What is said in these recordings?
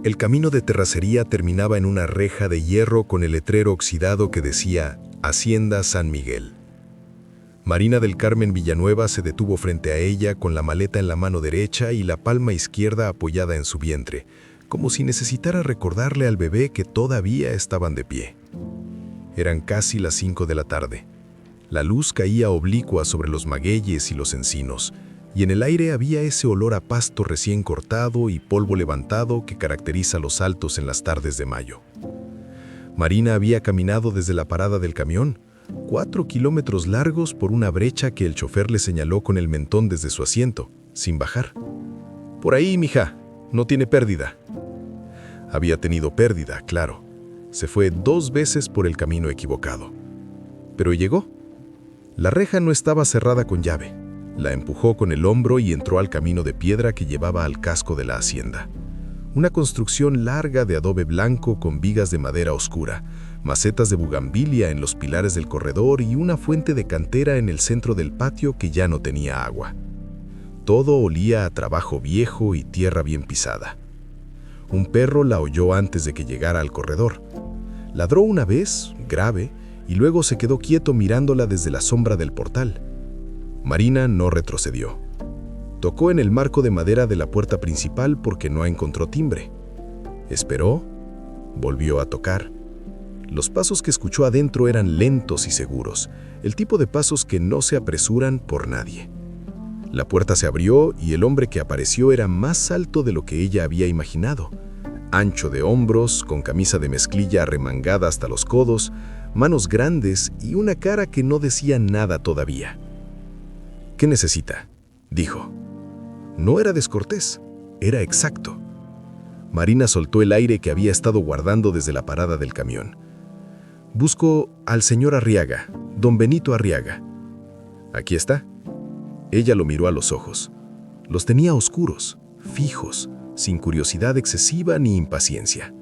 El camino de terracería terminaba en una reja de hierro con el letrero oxidado que decía Hacienda San Miguel. Marina del Carmen Villanueva se detuvo frente a ella con la maleta en la mano derecha y la palma izquierda apoyada en su vientre, como si necesitara recordarle al bebé que todavía estaban de pie. Eran casi las 5 de la tarde. La luz caía oblicua sobre los magueyes y los encinos, y en el aire había ese olor a pasto recién cortado y polvo levantado que caracteriza los altos en las tardes de mayo. Marina había caminado desde la parada del camión, 4 kilómetros largos por una brecha que el chofer le señaló con el mentón desde su asiento, sin bajar. «Por ahí, mija, no tiene pérdida». Había tenido pérdida, claro. Se fue 2 veces por el camino equivocado. Pero llegó. La reja no estaba cerrada con llave. La empujó con el hombro y entró al camino de piedra que llevaba al casco de la hacienda. Una construcción larga de adobe blanco con vigas de madera oscura, macetas de bugambilia en los pilares del corredor y una fuente de cantera en el centro del patio que ya no tenía agua. Todo olía a trabajo viejo y tierra bien pisada. Un perro la oyó antes de que llegara al corredor. Ladró una vez, grave, y luego se quedó quieto mirándola desde la sombra del portal. Marina no retrocedió. Tocó en el marco de madera de la puerta principal porque no encontró timbre. Esperó, volvió a tocar. Los pasos que escuchó adentro eran lentos y seguros, el tipo de pasos que no se apresuran por nadie. La puerta se abrió y el hombre que apareció era más alto de lo que ella había imaginado. Ancho de hombros, con camisa de mezclilla arremangada hasta los codos, manos grandes y una cara que no decía nada todavía. «¿Qué necesita?», dijo. No era descortés, era exacto. Marina soltó el aire que había estado guardando desde la parada del camión. «Busco al señor Arriaga, don Benito Arriaga». «Aquí está». Ella lo miró a los ojos. Los tenía oscuros, fijos, sin curiosidad excesiva ni impaciencia.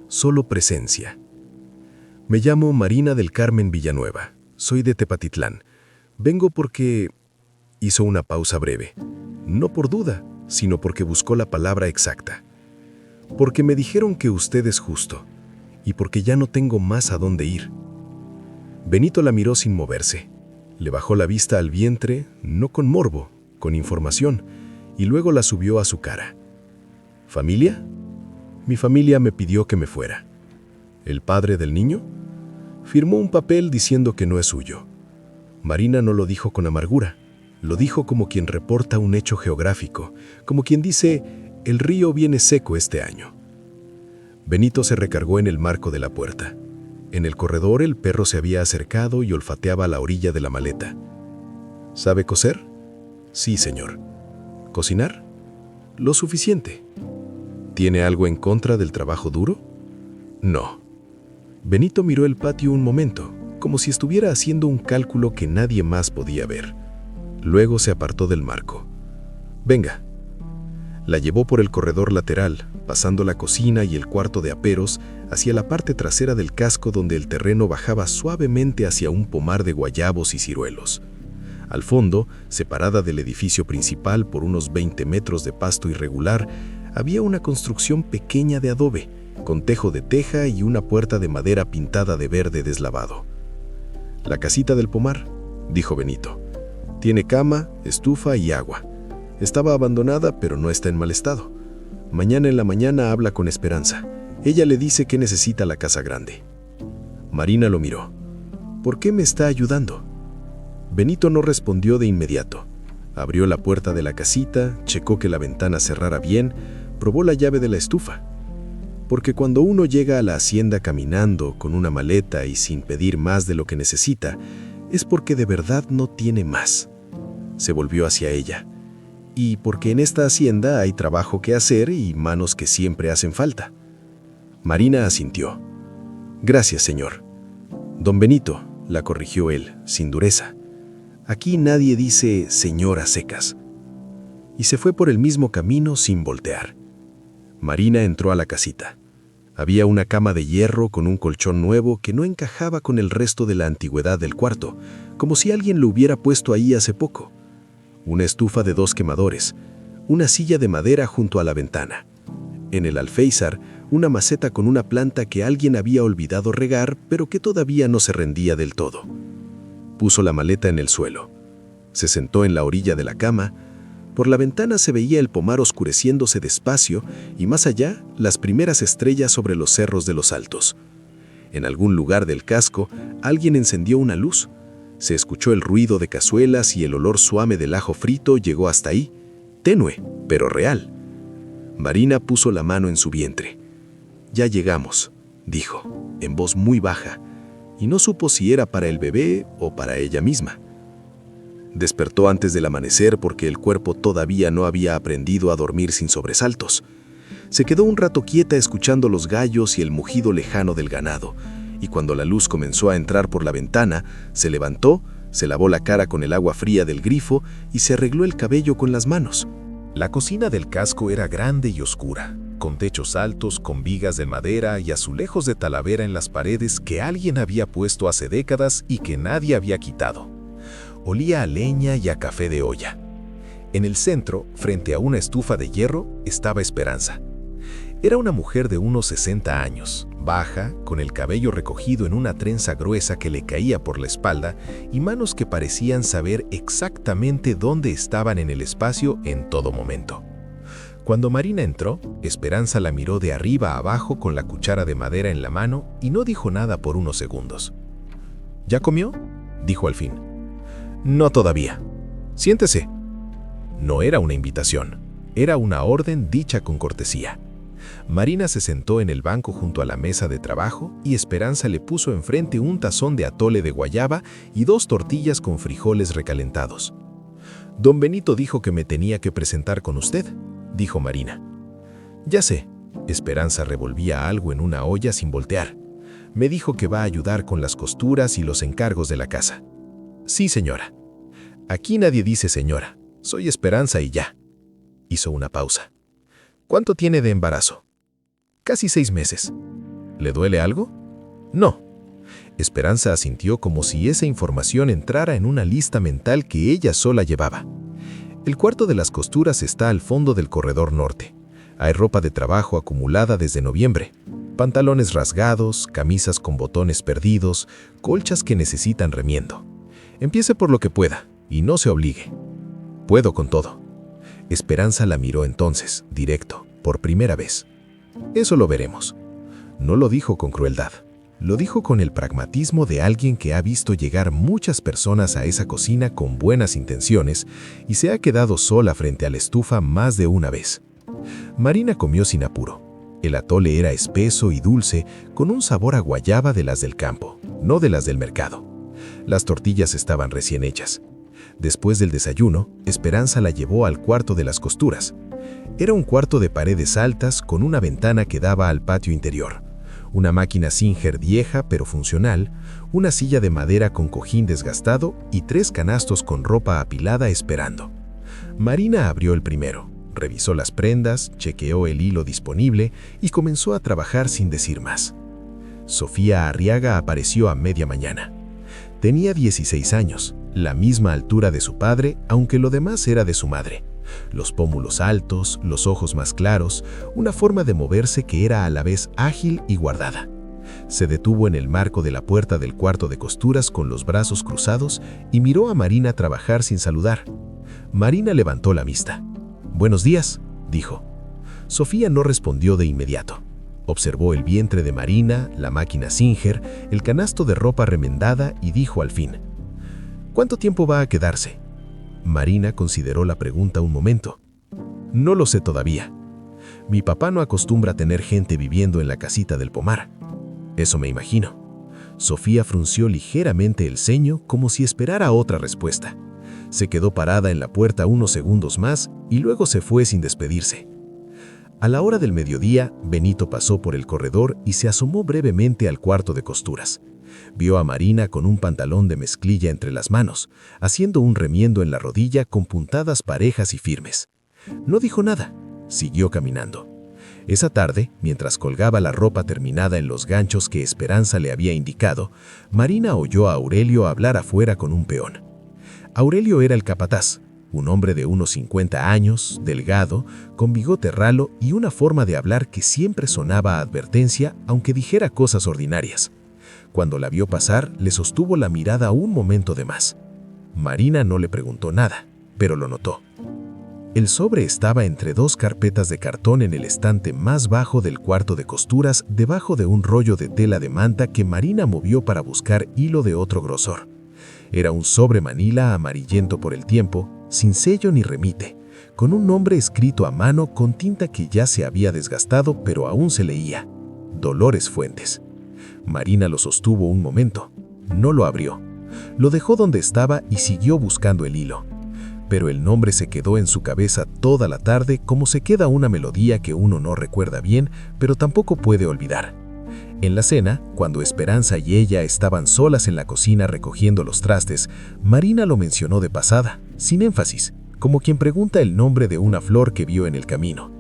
Solo presencia. «Me llamo Marina del Carmen Villanueva. Soy de Tepatitlán. Vengo porque...» Hizo una pausa breve. No por duda, sino porque buscó la palabra exacta. «Porque me dijeron que usted es justo, y porque ya no tengo más a dónde ir». Benito la miró sin moverse. Le bajó la vista al vientre, no con morbo, con información, y luego la subió a su cara. «¿Familia?». «Mi familia me pidió que me fuera». «¿El padre del niño?». «Firmó un papel diciendo que no es suyo». Marina no lo dijo con amargura. Lo dijo como quien reporta un hecho geográfico, como quien dice, el río viene seco este año. Benito se recargó en el marco de la puerta. En el corredor el perro se había acercado y olfateaba a la orilla de la maleta. «¿Sabe coser?». «Sí, señor». «¿Cocinar?». «Lo suficiente». «¿Tiene algo en contra del trabajo duro?». «No». Benito miró el patio un momento, como si estuviera haciendo un cálculo que nadie más podía ver. Luego se apartó del marco. «Venga». La llevó por el corredor lateral, pasando la cocina y el cuarto de aperos, hacia la parte trasera del casco donde el terreno bajaba suavemente hacia un pomar de guayabos y ciruelos. Al fondo, separada del edificio principal por unos 20 metros de pasto irregular, había una construcción pequeña de adobe, con tejo de teja y una puerta de madera pintada de verde deslavado. «La casita del pomar», dijo Benito. «Tiene cama, estufa y agua. Estaba abandonada, pero no está en mal estado. Mañana en la mañana habla con Esperanza. Ella le dice que necesita la casa grande». Marina lo miró. «¿Por qué me está ayudando?». Benito no respondió de inmediato. Abrió la puerta de la casita, checó que la ventana cerrara bien, probó la llave de la estufa. Porque cuando uno llega a la hacienda caminando, con una maleta y sin pedir más de lo que necesita, es porque de verdad no tiene más. Se volvió hacia ella. Y porque en esta hacienda hay trabajo que hacer y manos que siempre hacen falta. Marina asintió. «Gracias, señor». «Don Benito», la corrigió él, sin dureza. «Aquí nadie dice señor a secas». Y se fue por el mismo camino sin voltear. Marina entró a la casita. Había una cama de hierro con un colchón nuevo que no encajaba con el resto de la antigüedad del cuarto, como si alguien lo hubiera puesto ahí hace poco. Una estufa de 2 quemadores, una silla de madera junto a la ventana. En el alféizar, una maceta con una planta que alguien había olvidado regar, pero que todavía no se rendía del todo. Puso la maleta en el suelo. Se sentó en la orilla de la cama. Por la ventana se veía el pomar oscureciéndose despacio y más allá, las primeras estrellas sobre los cerros de los Altos. En algún lugar del casco, alguien encendió una luz. Se escuchó el ruido de cazuelas y el olor suave del ajo frito llegó hasta ahí, tenue, pero real. Marina puso la mano en su vientre. «Ya llegamos», dijo, en voz muy baja, y no supo si era para el bebé o para ella misma. Despertó antes del amanecer porque el cuerpo todavía no había aprendido a dormir sin sobresaltos. Se quedó un rato quieta escuchando los gallos y el mugido lejano del ganado, y cuando la luz comenzó a entrar por la ventana, se levantó, se lavó la cara con el agua fría del grifo y se arregló el cabello con las manos. La cocina del casco era grande y oscura, con techos altos, con vigas de madera y azulejos de talavera en las paredes que alguien había puesto hace décadas y que nadie había quitado. Olía a leña y a café de olla. En el centro, frente a una estufa de hierro, estaba Esperanza. Era una mujer de unos 60 años, baja, con el cabello recogido en una trenza gruesa que le caía por la espalda y manos que parecían saber exactamente dónde estaban en el espacio en todo momento. Cuando Marina entró, Esperanza la miró de arriba a abajo con la cuchara de madera en la mano y no dijo nada por unos segundos. ¿Ya comió?, dijo al fin. No todavía. Siéntese. No era una invitación, era una orden dicha con cortesía. Marina se sentó en el banco junto a la mesa de trabajo y Esperanza le puso enfrente un tazón de atole de guayaba y 2 tortillas con frijoles recalentados. «Don Benito dijo que me tenía que presentar con usted», dijo Marina. «Ya sé». Esperanza revolvía algo en una olla sin voltear. «Me dijo que va a ayudar con las costuras y los encargos de la casa». «Sí, señora». «Aquí nadie dice señora. Soy Esperanza y ya». Hizo una pausa. «¿Cuánto tiene de embarazo?» «Casi 6 meses». «¿Le duele algo?» «No». Esperanza asintió como si esa información entrara en una lista mental que ella sola llevaba. El cuarto de las costuras está al fondo del corredor norte. Hay ropa de trabajo acumulada desde noviembre. Pantalones rasgados, camisas con botones perdidos, colchas que necesitan remiendo. Empiece por lo que pueda y no se obligue. Puedo con todo. Esperanza la miró entonces, directo, por primera vez. Eso lo veremos. No lo dijo con crueldad. Lo dijo con el pragmatismo de alguien que ha visto llegar muchas personas a esa cocina con buenas intenciones y se ha quedado sola frente a la estufa más de una vez. Marina comió sin apuro. El atole era espeso y dulce, con un sabor a guayaba de las del campo, no de las del mercado. Las tortillas estaban recién hechas. Después del desayuno, Esperanza la llevó al cuarto de las costuras. Era un cuarto de paredes altas con una ventana que daba al patio interior. Una máquina Singer vieja pero funcional, una silla de madera con cojín desgastado y 3 canastos con ropa apilada esperando. Marina abrió el primero, revisó las prendas, chequeó el hilo disponible y comenzó a trabajar sin decir más. Sofía Arriaga apareció a media mañana. Tenía 16 años, la misma altura de su padre, aunque lo demás era de su madre. Los pómulos altos, los ojos más claros, una forma de moverse que era a la vez ágil y guardada. Se detuvo en el marco de la puerta del cuarto de costuras con los brazos cruzados y miró a Marina trabajar sin saludar. Marina levantó la vista. «Buenos días», dijo. Sofía no respondió de inmediato. Observó el vientre de Marina, la máquina Singer, el canasto de ropa remendada y dijo al fin: «¿Cuánto tiempo va a quedarse?» Marina consideró la pregunta un momento. «No lo sé todavía. Mi papá no acostumbra a tener gente viviendo en la casita del pomar». «Eso me imagino». Sofía frunció ligeramente el ceño como si esperara otra respuesta. Se quedó parada en la puerta unos segundos más y luego se fue sin despedirse. A la hora del mediodía, Benito pasó por el corredor y se asomó brevemente al cuarto de costuras. Vio a Marina con un pantalón de mezclilla entre las manos, haciendo un remiendo en la rodilla con puntadas parejas y firmes. No dijo nada, siguió caminando. Esa tarde, mientras colgaba la ropa terminada en los ganchos que Esperanza le había indicado, Marina oyó a Aurelio hablar afuera con un peón. Aurelio era el capataz. Un hombre de unos 50 años, delgado, con bigote ralo y una forma de hablar que siempre sonaba a advertencia, aunque dijera cosas ordinarias. Cuando la vio pasar, le sostuvo la mirada un momento de más. Marina no le preguntó nada, pero lo notó. El sobre estaba entre dos carpetas de cartón en el estante más bajo del cuarto de costuras, debajo de un rollo de tela de manta que Marina movió para buscar hilo de otro grosor. Era un sobre manila amarillento por el tiempo, sin sello ni remite, con un nombre escrito a mano con tinta que ya se había desgastado, pero aún se leía: Dolores Fuentes. Marina lo sostuvo un momento. No lo abrió. Lo dejó donde estaba y siguió buscando el hilo. Pero el nombre se quedó en su cabeza toda la tarde, como se queda una melodía que uno no recuerda bien, pero tampoco puede olvidar. En la cena, cuando Esperanza y ella estaban solas en la cocina recogiendo los trastes, Marina lo mencionó de pasada, sin énfasis, como quien pregunta el nombre de una flor que vio en el camino.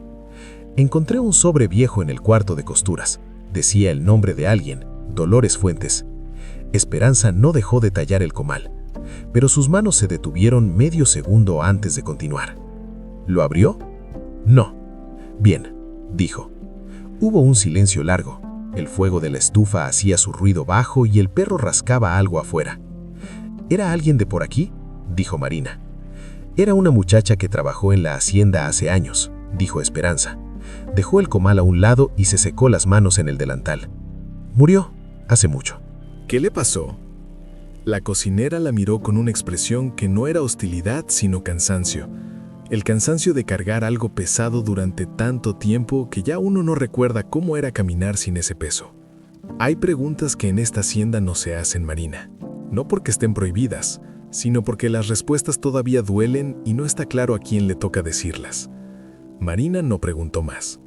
Encontré un sobre viejo en el cuarto de costuras. Decía el nombre de alguien: Dolores Fuentes. Esperanza no dejó de tallar el comal, pero sus manos se detuvieron medio segundo antes de continuar. ¿Lo abrió? No. Bien, dijo. Hubo un silencio largo. El fuego de la estufa hacía su ruido bajo y el perro rascaba algo afuera. ¿Era alguien de por aquí?, dijo Marina. Era una muchacha que trabajó en la hacienda hace años, dijo Esperanza. Dejó el comal a un lado y se secó las manos en el delantal. Murió hace mucho. ¿Qué le pasó? La cocinera la miró con una expresión que no era hostilidad, sino cansancio. El cansancio de cargar algo pesado durante tanto tiempo que ya uno no recuerda cómo era caminar sin ese peso. Hay preguntas que en esta hacienda no se hacen, Marina. No porque estén prohibidas, sino porque las respuestas todavía duelen y no está claro a quién le toca decirlas. Marina no preguntó más.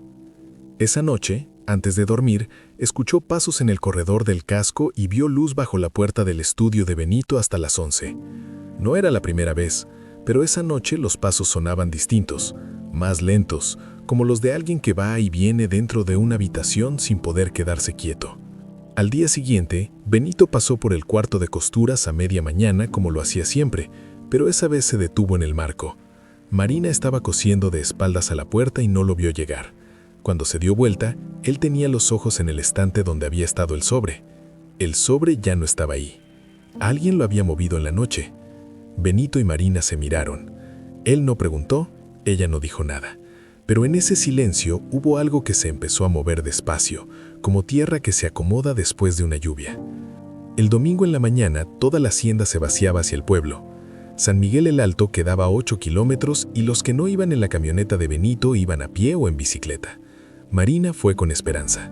Esa noche, antes de dormir, escuchó pasos en el corredor del casco y vio luz bajo la puerta del estudio de Benito hasta las 11. No era la primera vez, pero esa noche los pasos sonaban distintos, más lentos, como los de alguien que va y viene dentro de una habitación sin poder quedarse quieto. Al día siguiente, Benito pasó por el cuarto de costuras a media mañana como lo hacía siempre, pero esa vez se detuvo en el marco. Marina estaba cosiendo de espaldas a la puerta y no lo vio llegar. Cuando se dio vuelta, él tenía los ojos en el estante donde había estado el sobre. El sobre ya no estaba ahí. Alguien lo había movido en la noche. Benito y Marina se miraron. Él no preguntó, ella no dijo nada. Pero en ese silencio hubo algo que se empezó a mover despacio, como tierra que se acomoda después de una lluvia. El domingo en la mañana, toda la hacienda se vaciaba hacia el pueblo. San Miguel el Alto quedaba a 8 kilómetros y los que no iban en la camioneta de Benito iban a pie o en bicicleta. Marina fue con Esperanza.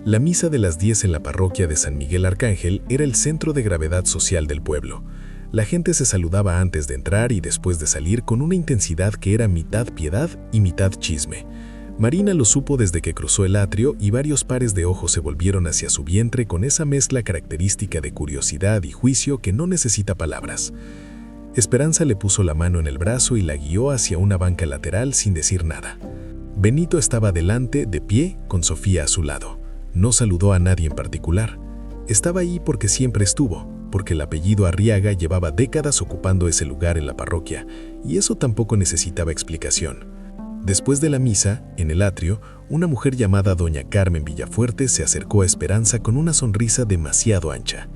La misa de las 10 en la parroquia de San Miguel Arcángel era el centro de gravedad social del pueblo. La gente se saludaba antes de entrar y después de salir con una intensidad que era mitad piedad y mitad chisme. Marina lo supo desde que cruzó el atrio y varios pares de ojos se volvieron hacia su vientre con esa mezcla característica de curiosidad y juicio que no necesita palabras. Esperanza le puso la mano en el brazo y la guió hacia una banca lateral sin decir nada. Benito estaba delante, de pie, con Sofía a su lado. No saludó a nadie en particular. Estaba ahí porque siempre estuvo, porque el apellido Arriaga llevaba décadas ocupando ese lugar en la parroquia, y eso tampoco necesitaba explicación. Después de la misa, en el atrio, una mujer llamada doña Carmen Villafuerte se acercó a Esperanza con una sonrisa demasiado ancha.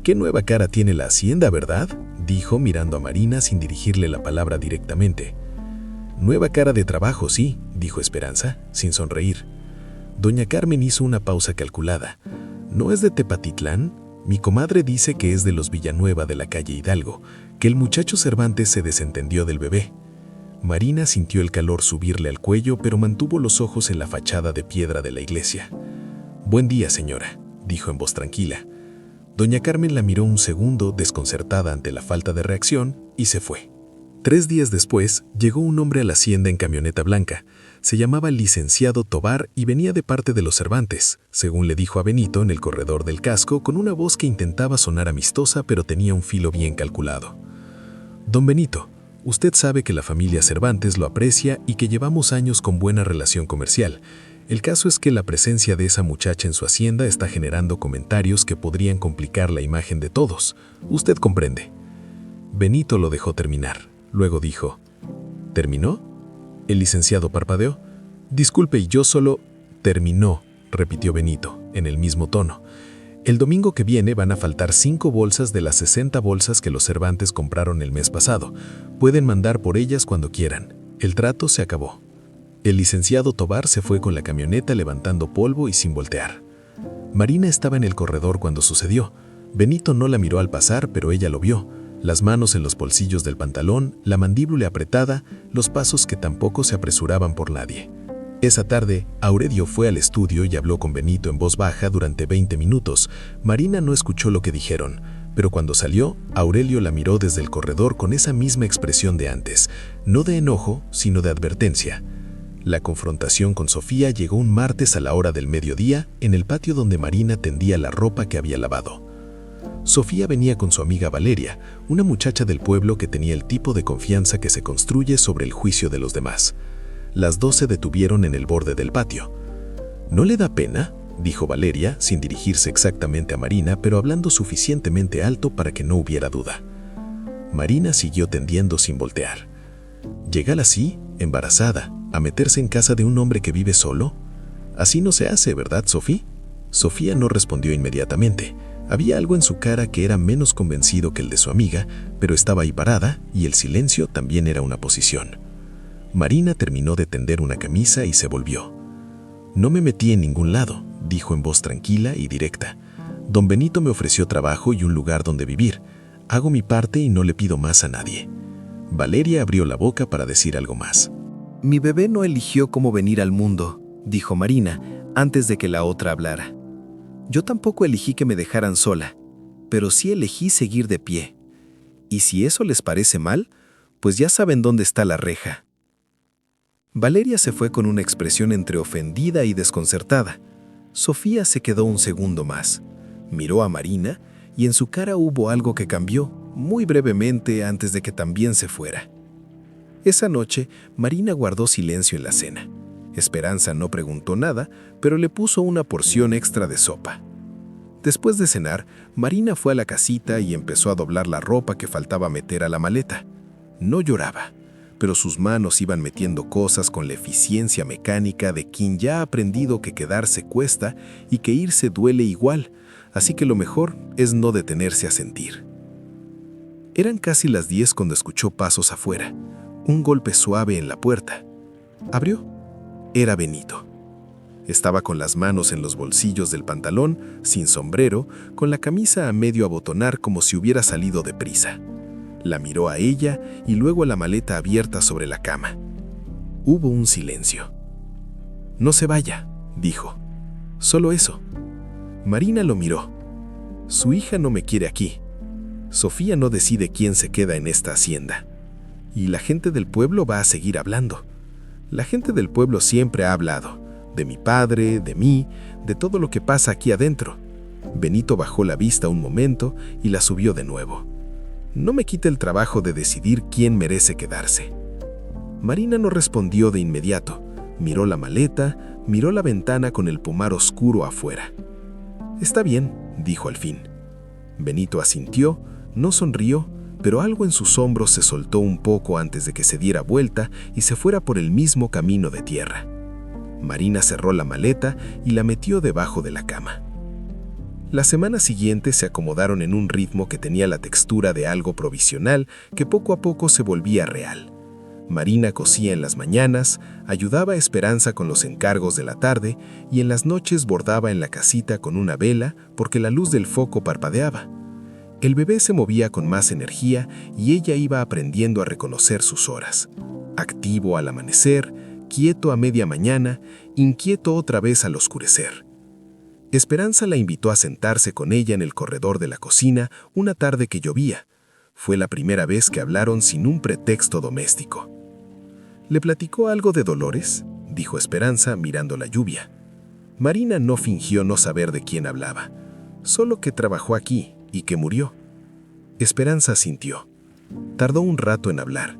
«Qué nueva cara tiene la hacienda, ¿verdad?», dijo mirando a Marina sin dirigirle la palabra directamente. «Nueva cara de trabajo, sí», dijo Esperanza, sin sonreír. Doña Carmen hizo una pausa calculada. «¿No es de Tepatitlán? Mi comadre dice que es de los Villanueva de la calle Hidalgo, que el muchacho Cervantes se desentendió del bebé». Marina sintió el calor subirle al cuello, pero mantuvo los ojos en la fachada de piedra de la iglesia. «Buen día, señora», dijo en voz tranquila. Doña Carmen la miró un segundo, desconcertada ante la falta de reacción, y se fue. 3 días después, llegó un hombre a la hacienda en camioneta blanca. Se llamaba Licenciado Tobar y venía de parte de los Cervantes, según le dijo a Benito en el corredor del casco, con una voz que intentaba sonar amistosa, pero tenía un filo bien calculado. «Don Benito, usted sabe que la familia Cervantes lo aprecia y que llevamos años con buena relación comercial. El caso es que la presencia de esa muchacha en su hacienda está generando comentarios que podrían complicar la imagen de todos. Usted comprende». Benito lo dejó terminar. Luego dijo: ¿terminó? El licenciado parpadeó. Disculpe, y yo solo... Terminó, repitió Benito, en el mismo tono. El domingo que viene van a faltar 5 bolsas de las 60 bolsas que los Cervantes compraron el mes pasado. Pueden mandar por ellas cuando quieran. El trato se acabó. El licenciado Tobar se fue con la camioneta levantando polvo y sin voltear. Marina estaba en el corredor cuando sucedió. Benito no la miró al pasar, pero ella lo vio. Las manos en los bolsillos del pantalón, la mandíbula apretada, los pasos que tampoco se apresuraban por nadie. Esa tarde, Aurelio fue al estudio y habló con Benito en voz baja durante 20 minutos. Marina no escuchó lo que dijeron, pero cuando salió, Aurelio la miró desde el corredor con esa misma expresión de antes, no de enojo, sino de advertencia. La confrontación con Sofía llegó un martes a la hora del mediodía en el patio donde Marina tendía la ropa que había lavado. Sofía venía con su amiga Valeria, una muchacha del pueblo que tenía el tipo de confianza que se construye sobre el juicio de los demás. Las dos se detuvieron en el borde del patio. «¿No le da pena?», dijo Valeria, sin dirigirse exactamente a Marina, pero hablando suficientemente alto para que no hubiera duda. Marina siguió tendiendo sin voltear. «¿Llegar así, embarazada, a meterse en casa de un hombre que vive solo? Así no se hace, ¿verdad, Sofía?». Sofía no respondió inmediatamente. Había algo en su cara que era menos convencido que el de su amiga, pero estaba ahí parada y el silencio también era una posición. Marina terminó de tender una camisa y se volvió. «No me metí en ningún lado», dijo en voz tranquila y directa. «Don Benito me ofreció trabajo y un lugar donde vivir. Hago mi parte y no le pido más a nadie». Valeria abrió la boca para decir algo más. «Mi bebé no eligió cómo venir al mundo», dijo Marina, antes de que la otra hablara. «Yo tampoco elegí que me dejaran sola, pero sí elegí seguir de pie. Y si eso les parece mal, pues ya saben dónde está la reja». Valeria se fue con una expresión entre ofendida y desconcertada. Sofía se quedó un segundo más. Miró a Marina y en su cara hubo algo que cambió, muy brevemente antes de que también se fuera. Esa noche, Marina guardó silencio en la cena. Esperanza no preguntó nada, pero le puso una porción extra de sopa. Después de cenar, Marina fue a la casita y empezó a doblar la ropa que faltaba meter a la maleta. No lloraba, pero sus manos iban metiendo cosas con la eficiencia mecánica de quien ya ha aprendido que quedarse cuesta y que irse duele igual, así que lo mejor es no detenerse a sentir. Eran casi las 10 cuando escuchó pasos afuera, un golpe suave en la puerta. Abrió. Era Benito. Estaba con las manos en los bolsillos del pantalón, sin sombrero, con la camisa a medio abotonar como si hubiera salido deprisa. La miró a ella y luego a la maleta abierta sobre la cama. Hubo un silencio. «No se vaya», dijo. «Solo eso». Marina lo miró. «Su hija no me quiere aquí. Sofía no decide quién se queda en esta hacienda. Y la gente del pueblo va a seguir hablando. La gente del pueblo siempre ha hablado. De mi padre, de mí, de todo lo que pasa aquí adentro». Benito bajó la vista un momento y la subió de nuevo. «No me quite el trabajo de decidir quién merece quedarse». Marina no respondió de inmediato. Miró la maleta, miró la ventana con el pomar oscuro afuera. «Está bien», dijo al fin. Benito asintió, no sonrió, pero algo en sus hombros se soltó un poco antes de que se diera vuelta y se fuera por el mismo camino de tierra. Marina cerró la maleta y la metió debajo de la cama. La semana siguiente se acomodaron en un ritmo que tenía la textura de algo provisional que poco a poco se volvía real. Marina cosía en las mañanas, ayudaba a Esperanza con los encargos de la tarde y en las noches bordaba en la casita con una vela porque la luz del foco parpadeaba. El bebé se movía con más energía y ella iba aprendiendo a reconocer sus horas. Activo al amanecer, quieto a media mañana, inquieto otra vez al oscurecer. Esperanza la invitó a sentarse con ella en el corredor de la cocina una tarde que llovía. Fue la primera vez que hablaron sin un pretexto doméstico. «¿Le platicó algo de Dolores?», dijo Esperanza mirando la lluvia. Marina no fingió no saber de quién hablaba, solo que trabajó aquí y que murió. Esperanza asintió. Tardó un rato en hablar.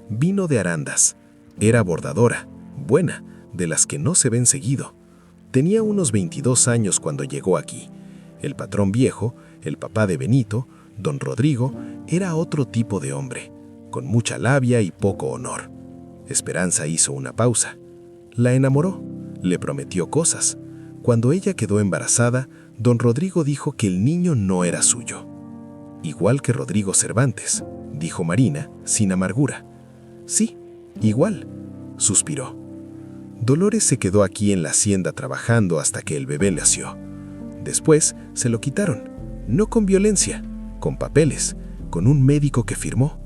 Vino de Arandas. Era bordadora, buena, de las que no se ven seguido. Tenía unos 22 años cuando llegó aquí. El patrón viejo, el papá de Benito, don Rodrigo, era otro tipo de hombre, con mucha labia y poco honor. Esperanza hizo una pausa. La enamoró, le prometió cosas. Cuando ella quedó embarazada, don Rodrigo dijo que el niño no era suyo. Igual que Rodrigo Cervantes, dijo Marina, sin amargura. Sí, igual, suspiró. Dolores se quedó aquí en la hacienda trabajando hasta que el bebé nació. Después se lo quitaron, no con violencia, con papeles, con un médico que firmó.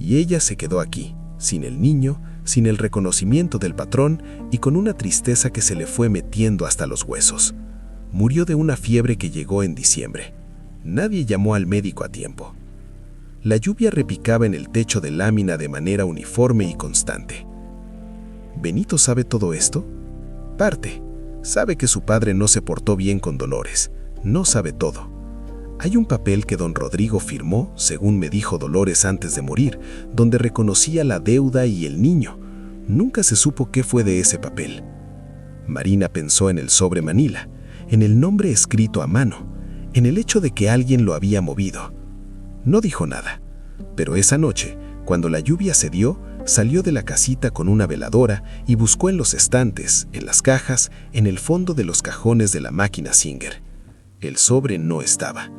Y ella se quedó aquí, sin el niño, sin el reconocimiento del patrón y con una tristeza que se le fue metiendo hasta los huesos. Murió de una fiebre que llegó en diciembre. Nadie llamó al médico a tiempo. La lluvia repicaba en el techo de lámina de manera uniforme y constante. ¿Benito sabe todo esto? Parte. Sabe que su padre no se portó bien con Dolores. No sabe todo. Hay un papel que don Rodrigo firmó, según me dijo Dolores antes de morir, donde reconocía la deuda y el niño. Nunca se supo qué fue de ese papel. Marina pensó en el sobre Manila, en el nombre escrito a mano, en el hecho de que alguien lo había movido. No dijo nada, pero esa noche, cuando la lluvia cedió, salió de la casita con una veladora y buscó en los estantes, en las cajas, en el fondo de los cajones de la máquina Singer. El sobre no estaba.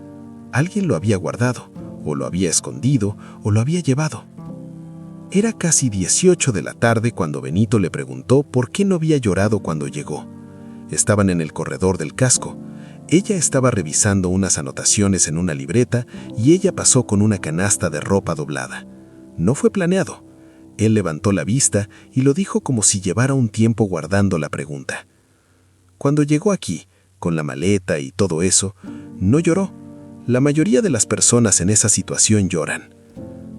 Alguien lo había guardado, o lo había escondido, o lo había llevado. Era casi 18 de la tarde cuando Benito le preguntó por qué no había llorado cuando llegó. Estaban en el corredor del casco. Ella estaba revisando unas anotaciones en una libreta y ella pasó con una canasta de ropa doblada. No fue planeado. Él levantó la vista y lo dijo como si llevara un tiempo guardando la pregunta. Cuando llegó aquí, con la maleta y todo eso, no lloró. La mayoría de las personas en esa situación lloran.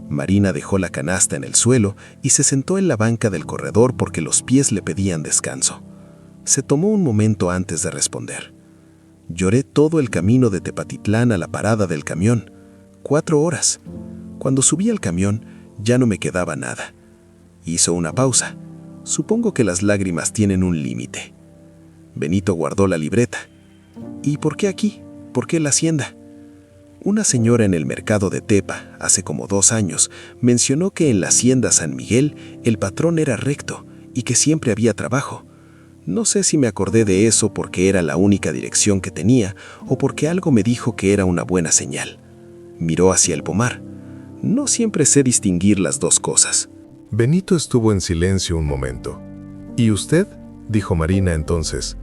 Marina dejó la canasta en el suelo y se sentó en la banca del corredor porque los pies le pedían descanso. Se tomó un momento antes de responder. Lloré todo el camino de Tepatitlán a la parada del camión. 4 horas. Cuando subí al camión, ya no me quedaba nada. Hizo una pausa. Supongo que las lágrimas tienen un límite. Benito guardó la libreta. ¿Y por qué aquí? ¿Por qué la hacienda? Una señora en el mercado de Tepa, hace como 2 años, mencionó que en la hacienda San Miguel el patrón era recto y que siempre había trabajo. No sé si me acordé de eso porque era la única dirección que tenía o porque algo me dijo que era una buena señal. Miró hacia el pomar. No siempre sé distinguir las dos cosas. Benito estuvo en silencio un momento. ¿Y usted?, dijo Marina entonces.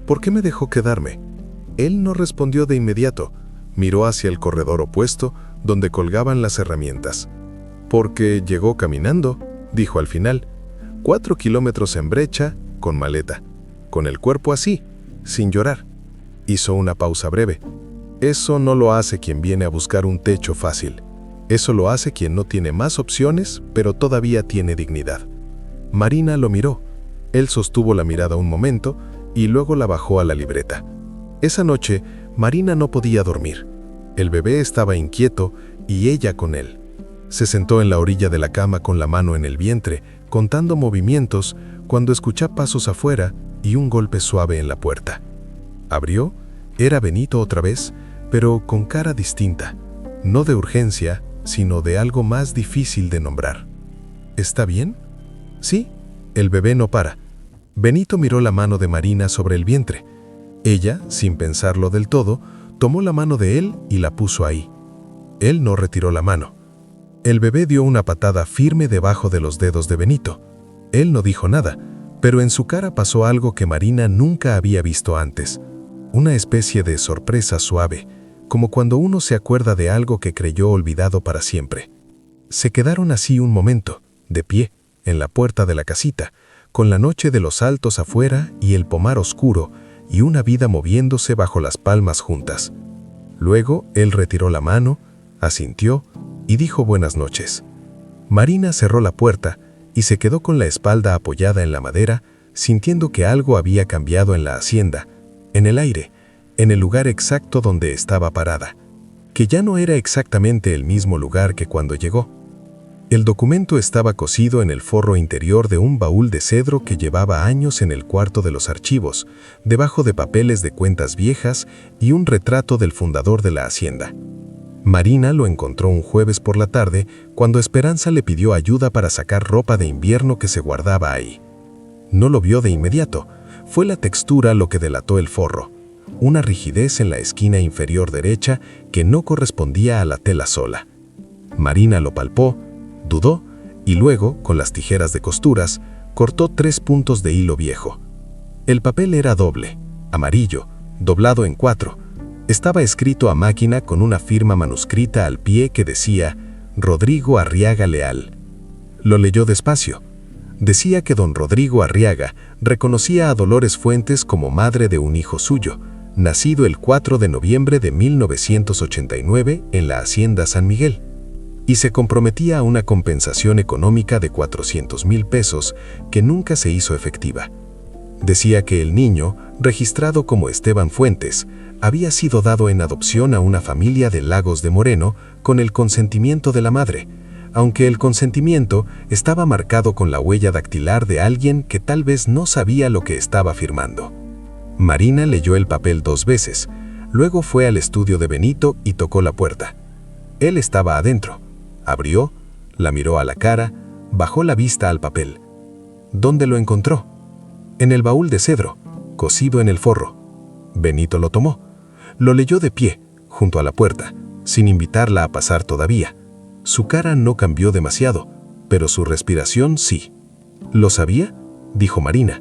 ¿Por qué me dejó quedarme? Él no respondió de inmediato. Miró hacia el corredor opuesto, donde colgaban las herramientas. Porque llegó caminando, dijo al final. 4 kilómetros en brecha, con maleta. Con el cuerpo así, sin llorar. Hizo una pausa breve. Eso no lo hace quien viene a buscar un techo fácil. Eso lo hace quien no tiene más opciones, pero todavía tiene dignidad. Marina lo miró. Él sostuvo la mirada un momento y luego la bajó a la libreta. Esa noche, Marina no podía dormir. El bebé estaba inquieto y ella con él. Se sentó en la orilla de la cama con la mano en el vientre, contando movimientos, cuando escuchó pasos afuera y un golpe suave en la puerta. Abrió, era Benito otra vez, pero con cara distinta, no de urgencia, sino de algo más difícil de nombrar. ¿Está bien? Sí, el bebé no para. Benito miró la mano de Marina sobre el vientre. Ella, sin pensarlo del todo, tomó la mano de él y la puso ahí. Él no retiró la mano. El bebé dio una patada firme debajo de los dedos de Benito. Él no dijo nada, pero en su cara pasó algo que Marina nunca había visto antes. Una especie de sorpresa suave, como cuando uno se acuerda de algo que creyó olvidado para siempre. Se quedaron así un momento, de pie, en la puerta de la casita, con la noche de los altos afuera y el pomar oscuro, y una vida moviéndose bajo las palmas juntas. Luego él retiró la mano, asintió y dijo buenas noches. Marina cerró la puerta y se quedó con la espalda apoyada en la madera, sintiendo que algo había cambiado en la hacienda, en el aire, en el lugar exacto donde estaba parada, que ya no era exactamente el mismo lugar que cuando llegó. El documento estaba cosido en el forro interior de un baúl de cedro que llevaba años en el cuarto de los archivos, debajo de papeles de cuentas viejas y un retrato del fundador de la hacienda. Marina lo encontró un jueves por la tarde cuando Esperanza le pidió ayuda para sacar ropa de invierno que se guardaba ahí. No lo vio de inmediato. Fue la textura lo que delató el forro, una rigidez en la esquina inferior derecha que no correspondía a la tela sola. Marina lo palpó, dudó y luego, con las tijeras de costuras, cortó 3 puntos de hilo viejo. El papel era doble, amarillo, doblado en 4. Estaba escrito a máquina con una firma manuscrita al pie que decía Rodrigo Arriaga Leal. Lo leyó despacio. Decía que don Rodrigo Arriaga reconocía a Dolores Fuentes como madre de un hijo suyo, nacido el 4 de noviembre de 1989 en la Hacienda San Miguel, y se comprometía a una compensación económica de 400,000 pesos que nunca se hizo efectiva. Decía que el niño, registrado como Esteban Fuentes, había sido dado en adopción a una familia de Lagos de Moreno con el consentimiento de la madre, aunque el consentimiento estaba marcado con la huella dactilar de alguien que tal vez no sabía lo que estaba firmando. Marina leyó el papel 2 veces, luego fue al estudio de Benito y tocó la puerta. Él estaba adentro. Abrió, la miró a la cara, bajó la vista al papel. ¿Dónde lo encontró? En el baúl de cedro, cosido en el forro. Benito lo tomó. Lo leyó de pie, junto a la puerta, sin invitarla a pasar todavía. Su cara no cambió demasiado, pero su respiración sí. ¿Lo sabía?, dijo Marina.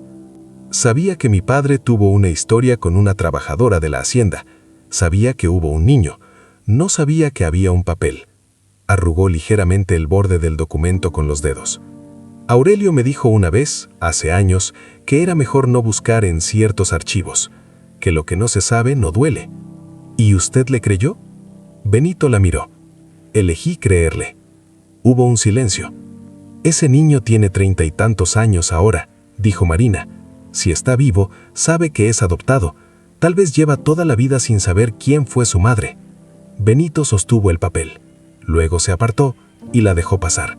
Sabía que mi padre tuvo una historia con una trabajadora de la hacienda. Sabía que hubo un niño. No sabía que había un papel. Arrugó ligeramente el borde del documento con los dedos. Aurelio me dijo una vez, hace años, que era mejor no buscar en ciertos archivos, que lo que no se sabe no duele. ¿Y usted le creyó? Benito la miró. Elegí creerle. Hubo un silencio. Ese niño tiene 30 y tantos años ahora, dijo Marina. Si está vivo, sabe que es adoptado. Tal vez lleva toda la vida sin saber quién fue su madre. Benito sostuvo el papel. Luego se apartó y la dejó pasar.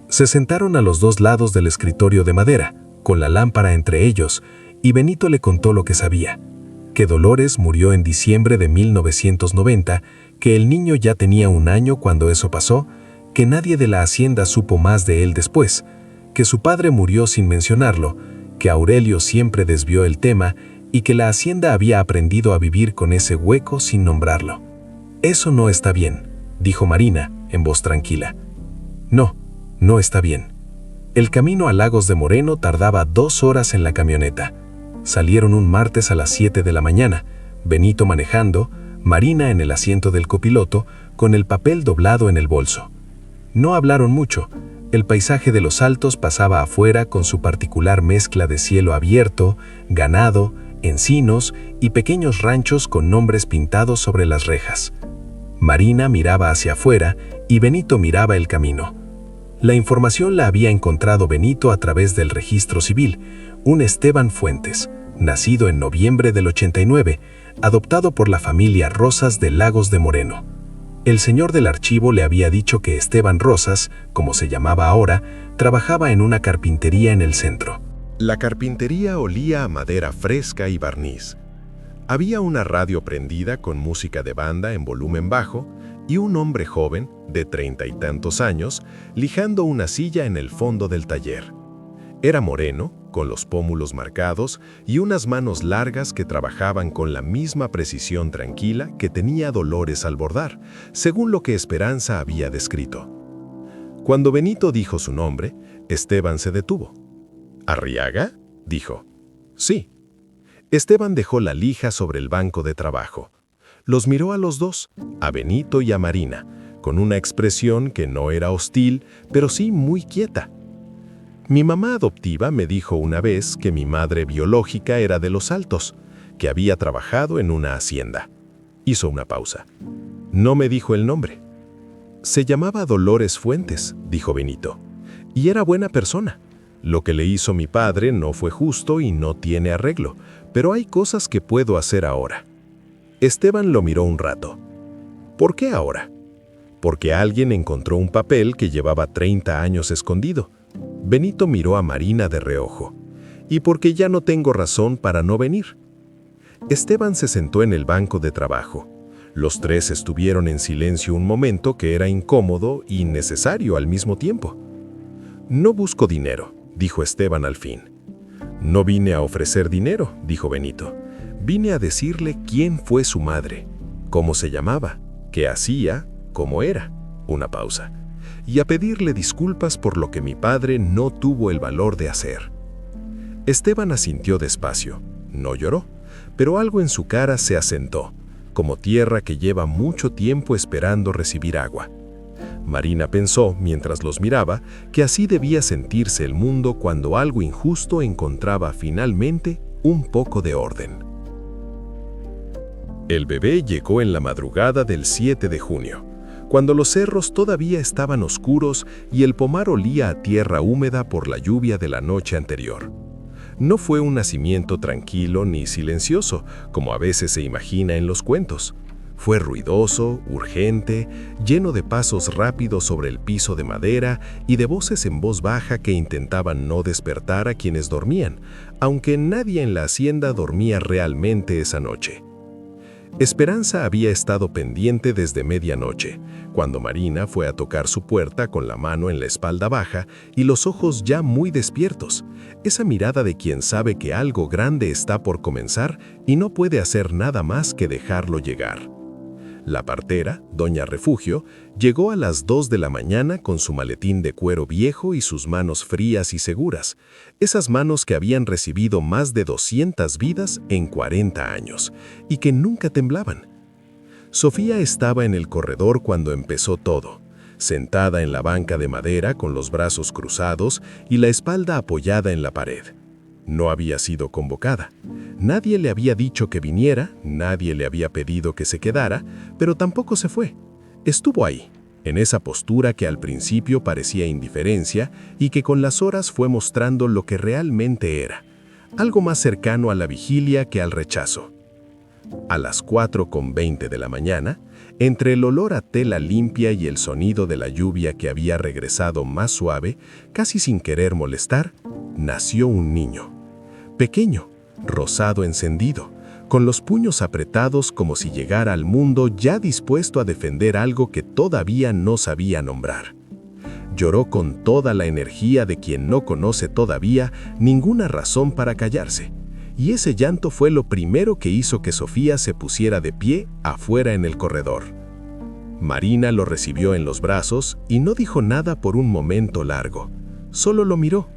Se sentaron a los 2 lados del escritorio de madera, con la lámpara entre ellos, y Benito le contó lo que sabía. Que Dolores murió en diciembre de 1990, que el niño ya tenía 1 año cuando eso pasó, que nadie de la hacienda supo más de él después, que su padre murió sin mencionarlo, que Aurelio siempre desvió el tema y que la hacienda había aprendido a vivir con ese hueco sin nombrarlo. Eso no está bien, dijo Marina, en voz tranquila. No, no está bien. El camino a Lagos de Moreno tardaba 2 horas en la camioneta. Salieron un martes a las 7 de la mañana, Benito manejando, Marina en el asiento del copiloto, con el papel doblado en el bolso. No hablaron mucho. El paisaje de los Altos pasaba afuera con su particular mezcla de cielo abierto, ganado, encinos y pequeños ranchos con nombres pintados sobre las rejas. Marina miraba hacia afuera y Benito miraba el camino. La información la había encontrado Benito a través del registro civil, un Esteban Fuentes, nacido en noviembre del 89, adoptado por la familia Rosas de Lagos de Moreno. El señor del archivo le había dicho que Esteban Rosas, como se llamaba ahora, trabajaba en una carpintería en el centro. La carpintería olía a madera fresca y barniz. Había una radio prendida con música de banda en volumen bajo y un hombre joven, de 30 y tantos años, lijando una silla en el fondo del taller. Era moreno, con los pómulos marcados y unas manos largas que trabajaban con la misma precisión tranquila que tenía Dolores al bordar, según lo que Esperanza había descrito. Cuando Benito dijo su nombre, Esteban se detuvo. ¿Arriaga?, dijo. Sí. Esteban dejó la lija sobre el banco de trabajo. Los miró a los dos, a Benito y a Marina, con una expresión que no era hostil, pero sí muy quieta. Mi mamá adoptiva me dijo una vez que mi madre biológica era de los Altos, que había trabajado en una hacienda. Hizo una pausa. No me dijo el nombre. Se llamaba Dolores Fuentes, dijo Benito, y era buena persona. Lo que le hizo mi padre no fue justo y no tiene arreglo, pero hay cosas que puedo hacer ahora. Esteban lo miró un rato. ¿Por qué ahora? Porque alguien encontró un papel que llevaba 30 años escondido. Benito miró a Marina de reojo. Y porque ya no tengo razón para no venir. Esteban se sentó en el banco de trabajo. Los tres estuvieron en silencio un momento que era incómodo y necesario al mismo tiempo. «No busco dinero», dijo Esteban al fin. «No vine a ofrecer dinero», dijo Benito. «Vine a decirle quién fue su madre, cómo se llamaba, qué hacía, cómo era». Una pausa. «Y a pedirle disculpas por lo que mi padre no tuvo el valor de hacer». Esteban asintió despacio. No lloró, pero algo en su cara se asentó, como tierra que lleva mucho tiempo esperando recibir agua. Marina pensó, mientras los miraba, que así debía sentirse el mundo cuando algo injusto encontraba finalmente un poco de orden. El bebé llegó en la madrugada del 7 de junio, cuando los cerros todavía estaban oscuros y el pomar olía a tierra húmeda por la lluvia de la noche anterior. No fue un nacimiento tranquilo ni silencioso, como a veces se imagina en los cuentos. Fue ruidoso, urgente, lleno de pasos rápidos sobre el piso de madera y de voces en voz baja que intentaban no despertar a quienes dormían, aunque nadie en la hacienda dormía realmente esa noche. Esperanza había estado pendiente desde medianoche, cuando Marina fue a tocar su puerta con la mano en la espalda baja y los ojos ya muy despiertos, esa mirada de quien sabe que algo grande está por comenzar y no puede hacer nada más que dejarlo llegar. La partera, doña Refugio, llegó a las 2 de la mañana con su maletín de cuero viejo y sus manos frías y seguras, esas manos que habían recibido más de 200 vidas en 40 años y que nunca temblaban. Sofía estaba en el corredor cuando empezó todo, sentada en la banca de madera con los brazos cruzados y la espalda apoyada en la pared. No había sido convocada. Nadie le había dicho que viniera, nadie le había pedido que se quedara, pero tampoco se fue. Estuvo ahí, en esa postura que al principio parecía indiferencia y que con las horas fue mostrando lo que realmente era, algo más cercano a la vigilia que al rechazo. A las 4:20 de la mañana, entre el olor a tela limpia y el sonido de la lluvia que había regresado más suave, casi sin querer molestar, nació un niño. Pequeño, rosado encendido, con los puños apretados como si llegara al mundo ya dispuesto a defender algo que todavía no sabía nombrar. Lloró con toda la energía de quien no conoce todavía ninguna razón para callarse, y ese llanto fue lo primero que hizo que Sofía se pusiera de pie afuera en el corredor. Marina lo recibió en los brazos y no dijo nada por un momento largo, solo lo miró,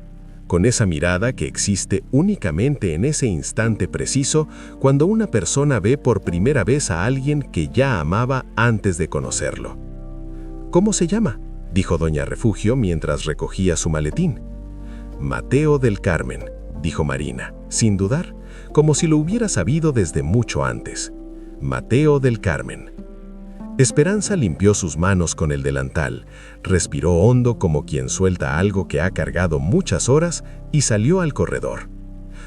con esa mirada que existe únicamente en ese instante preciso cuando una persona ve por primera vez a alguien que ya amaba antes de conocerlo. «¿Cómo se llama?», dijo doña Refugio mientras recogía su maletín. «Mateo del Carmen», dijo Marina, sin dudar, como si lo hubiera sabido desde mucho antes. «Mateo del Carmen». Esperanza limpió sus manos con el delantal, respiró hondo como quien suelta algo que ha cargado muchas horas y salió al corredor.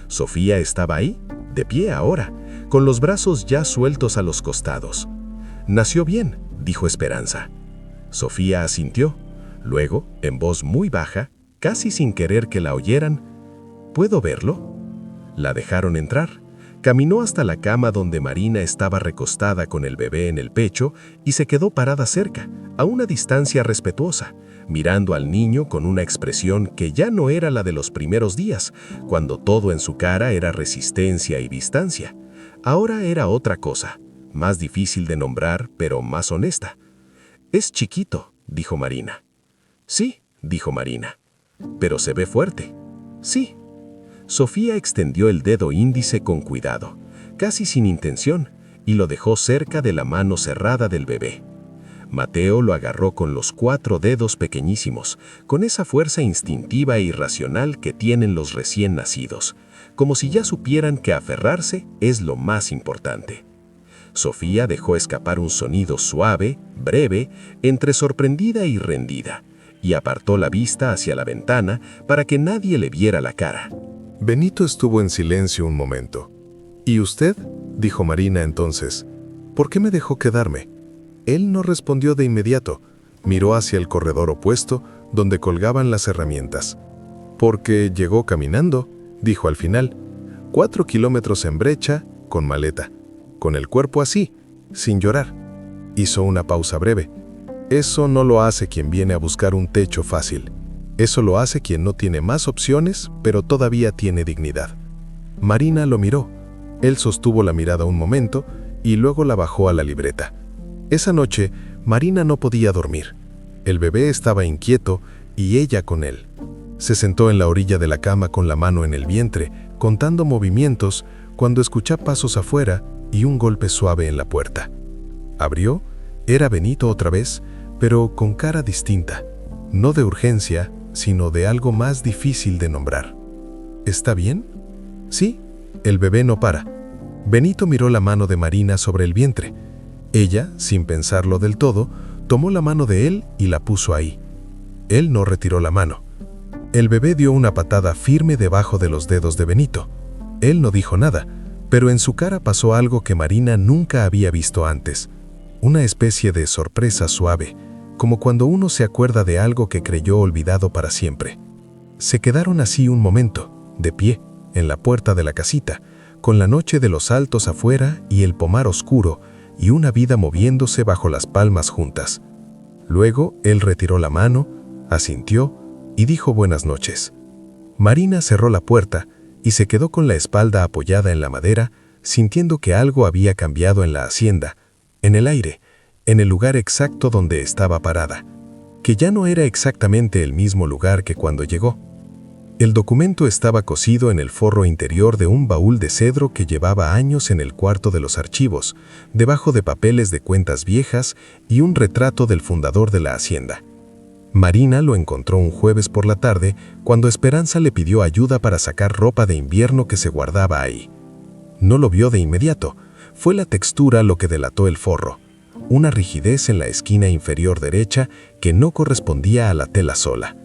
Sofía estaba ahí, de pie ahora, con los brazos ya sueltos a los costados. «Nació bien», dijo Esperanza. Sofía asintió. Luego, en voz muy baja, casi sin querer que la oyeran, «¿Puedo verlo?». La dejaron entrar. Caminó hasta la cama donde Marina estaba recostada con el bebé en el pecho y se quedó parada cerca, a una distancia respetuosa, mirando al niño con una expresión que ya no era la de los primeros días, cuando todo en su cara era resistencia y distancia. Ahora era otra cosa, más difícil de nombrar, pero más honesta. «Es chiquito», dijo Marina. «Sí», dijo Marina. «Pero se ve fuerte». «Sí». Sofía extendió el dedo índice con cuidado, casi sin intención, y lo dejó cerca de la mano cerrada del bebé. Mateo lo agarró con los 4 dedos pequeñísimos, con esa fuerza instintiva e irracional que tienen los recién nacidos, como si ya supieran que aferrarse es lo más importante. Sofía dejó escapar un sonido suave, breve, entre sorprendida y rendida, y apartó la vista hacia la ventana para que nadie le viera la cara. Benito estuvo en silencio un momento. «¿Y usted?», dijo Marina entonces. «¿Por qué me dejó quedarme?». Él no respondió de inmediato. Miró hacia el corredor opuesto, donde colgaban las herramientas. «Porque llegó caminando», dijo al final. 4 kilómetros en brecha, con maleta. Con el cuerpo así, sin llorar. Hizo una pausa breve. Eso no lo hace quien viene a buscar un techo fácil. Eso lo hace quien no tiene más opciones, pero todavía tiene dignidad. Marina lo miró. Él sostuvo la mirada un momento y luego la bajó a la libreta. Esa noche, Marina no podía dormir. El bebé estaba inquieto y ella con él. Se sentó en la orilla de la cama con la mano en el vientre, contando movimientos, cuando escuchó pasos afuera y un golpe suave en la puerta. Abrió, era Benito otra vez, pero con cara distinta, no de urgencia, sino de algo más difícil de nombrar. ¿Está bien? Sí, el bebé no para. Benito miró la mano de Marina sobre el vientre. Ella, sin pensarlo del todo, tomó la mano de él y la puso ahí. Él no retiró la mano. El bebé dio una patada firme debajo de los dedos de Benito. Él no dijo nada, pero en su cara pasó algo que Marina nunca había visto antes. Una especie de sorpresa suave, como cuando uno se acuerda de algo que creyó olvidado para siempre. Se quedaron así un momento, de pie, en la puerta de la casita, con la noche de los altos afuera y el pomar oscuro, y una vida moviéndose bajo las palmas juntas. Luego él retiró la mano, asintió y dijo buenas noches. Marina cerró la puerta y se quedó con la espalda apoyada en la madera, sintiendo que algo había cambiado en la hacienda, en el aire, en el lugar exacto donde estaba parada, que ya no era exactamente el mismo lugar que cuando llegó. El documento estaba cosido en el forro interior de un baúl de cedro que llevaba años en el cuarto de los archivos, debajo de papeles de cuentas viejas y un retrato del fundador de la hacienda. Marina lo encontró un jueves por la tarde, cuando Esperanza le pidió ayuda para sacar ropa de invierno que se guardaba ahí. No lo vio de inmediato. Fue la textura lo que delató el forro, una rigidez en la esquina inferior derecha que no correspondía a la tela sola.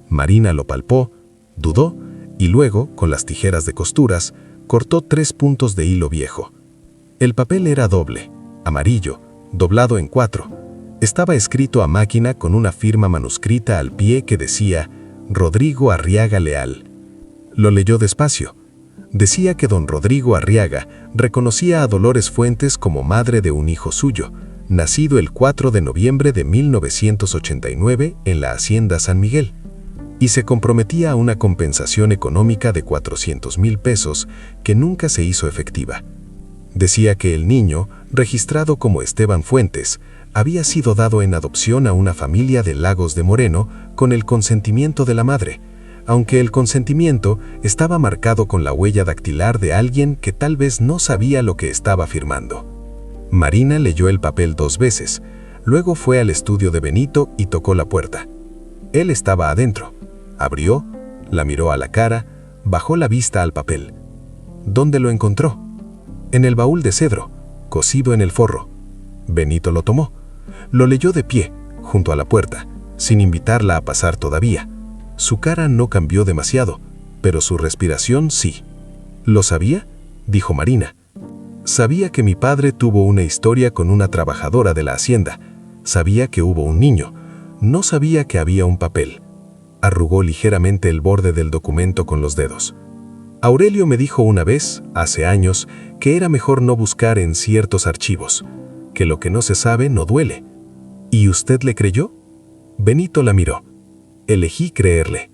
Marina lo palpó, dudó y luego, con las tijeras de costuras, cortó 3 puntos de hilo viejo. El papel era doble, amarillo, doblado en 4. Estaba escrito a máquina con una firma manuscrita al pie que decía Rodrigo Arriaga Leal. Lo leyó despacio. Decía que don Rodrigo Arriaga reconocía a Dolores Fuentes como madre de un hijo suyo, nacido el 4 de noviembre de 1989 en la hacienda San Miguel, y se comprometía a una compensación económica de 400,000 pesos que nunca se hizo efectiva. Decía que el niño, registrado como Esteban Fuentes, había sido dado en adopción a una familia de Lagos de Moreno con el consentimiento de la madre, aunque el consentimiento estaba marcado con la huella dactilar de alguien que tal vez no sabía lo que estaba firmando. Marina leyó el papel 2 veces, luego fue al estudio de Benito y tocó la puerta. Él estaba adentro. Abrió, la miró a la cara, bajó la vista al papel. ¿Dónde lo encontró? En el baúl de cedro, cosido en el forro. Benito lo tomó. Lo leyó de pie, junto a la puerta, sin invitarla a pasar todavía. Su cara no cambió demasiado, pero su respiración sí. ¿Lo sabía?, dijo Marina. Sabía que mi padre tuvo una historia con una trabajadora de la hacienda. Sabía que hubo un niño. No sabía que había un papel. Arrugó ligeramente el borde del documento con los dedos. Aurelio me dijo una vez, hace años, que era mejor no buscar en ciertos archivos, que lo que no se sabe no duele. ¿Y usted le creyó? Benito la miró. Elegí creerle.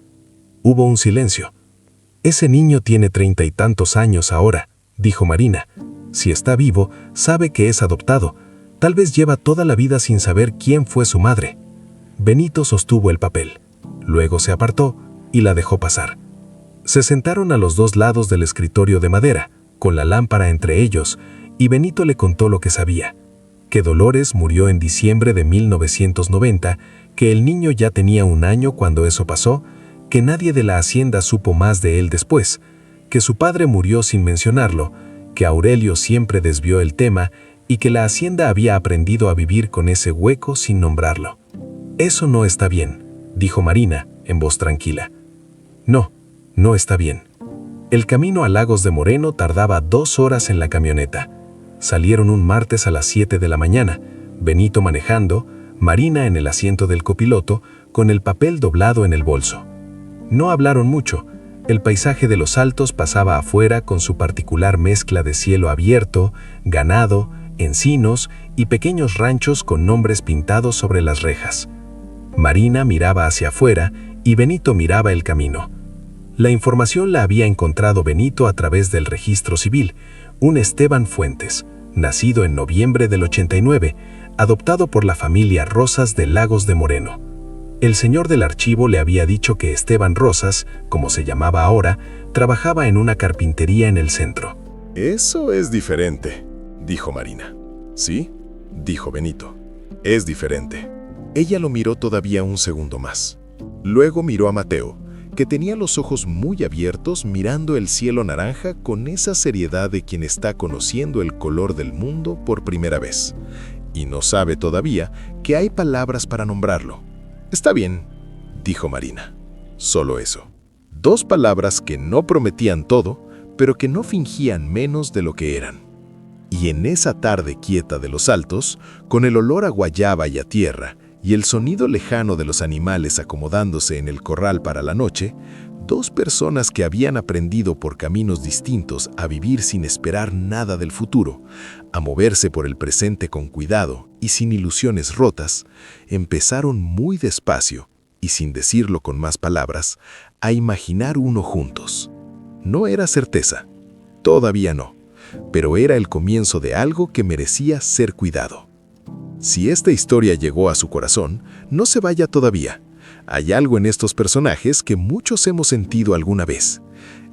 Hubo un silencio. Ese niño tiene 30 y tantos años ahora, dijo Marina. Si está vivo, sabe que es adoptado. Tal vez lleva toda la vida sin saber quién fue su madre. Benito sostuvo el papel. Luego se apartó y la dejó pasar. Se sentaron a los 2 lados del escritorio de madera, con la lámpara entre ellos, y Benito le contó lo que sabía. Que Dolores murió en diciembre de 1990, que el niño ya tenía 1 año cuando eso pasó, que nadie de la hacienda supo más de él después, que su padre murió sin mencionarlo, que Aurelio siempre desvió el tema y que la hacienda había aprendido a vivir con ese hueco sin nombrarlo. Eso no está bien, dijo Marina, en voz tranquila. No, no está bien. El camino a Lagos de Moreno tardaba 2 horas en la camioneta. Salieron un martes a las 7 de la mañana, Benito manejando, Marina en el asiento del copiloto, con el papel doblado en el bolso. No hablaron mucho. El paisaje de los altos pasaba afuera con su particular mezcla de cielo abierto, ganado, encinos y pequeños ranchos con nombres pintados sobre las rejas. Marina miraba hacia afuera y Benito miraba el camino. La información la había encontrado Benito a través del registro civil, un Esteban Fuentes, nacido en noviembre del 89, adoptado por la familia Rosas de Lagos de Moreno. El señor del archivo le había dicho que Esteban Rosas, como se llamaba ahora, trabajaba en una carpintería en el centro. Eso es diferente, dijo Marina. ¿Sí? Dijo Benito. Es diferente. Ella lo miró todavía un segundo más. Luego miró a Mateo, que tenía los ojos muy abiertos mirando el cielo naranja con esa seriedad de quien está conociendo el color del mundo por primera vez. Y no sabe todavía que hay palabras para nombrarlo. Está bien, dijo Marina. Solo eso. 2 palabras que no prometían todo, pero que no fingían menos de lo que eran. Y en esa tarde quieta de los altos, con el olor a guayaba y a tierra, y el sonido lejano de los animales acomodándose en el corral para la noche, 2 personas que habían aprendido por caminos distintos a vivir sin esperar nada del futuro, a moverse por el presente con cuidado y sin ilusiones rotas, empezaron muy despacio, y sin decirlo con más palabras, a imaginar uno juntos. No era certeza, todavía no, pero era el comienzo de algo que merecía ser cuidado. Si esta historia llegó a su corazón, no se vaya todavía. Hay algo en estos personajes que muchos hemos sentido alguna vez.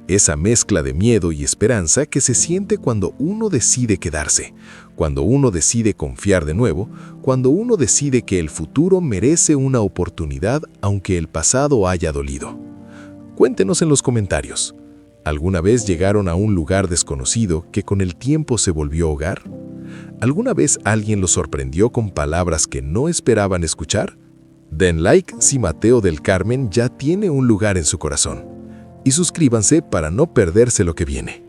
Esa mezcla de miedo y esperanza que se siente cuando uno decide quedarse, cuando uno decide confiar de nuevo, cuando uno decide que el futuro merece una oportunidad aunque el pasado haya dolido. Cuéntenos en los comentarios. ¿Alguna vez llegaron a un lugar desconocido que con el tiempo se volvió hogar? ¿Alguna vez alguien los sorprendió con palabras que no esperaban escuchar? Den like si Mateo del Carmen ya tiene un lugar en su corazón. Y suscríbanse para no perderse lo que viene.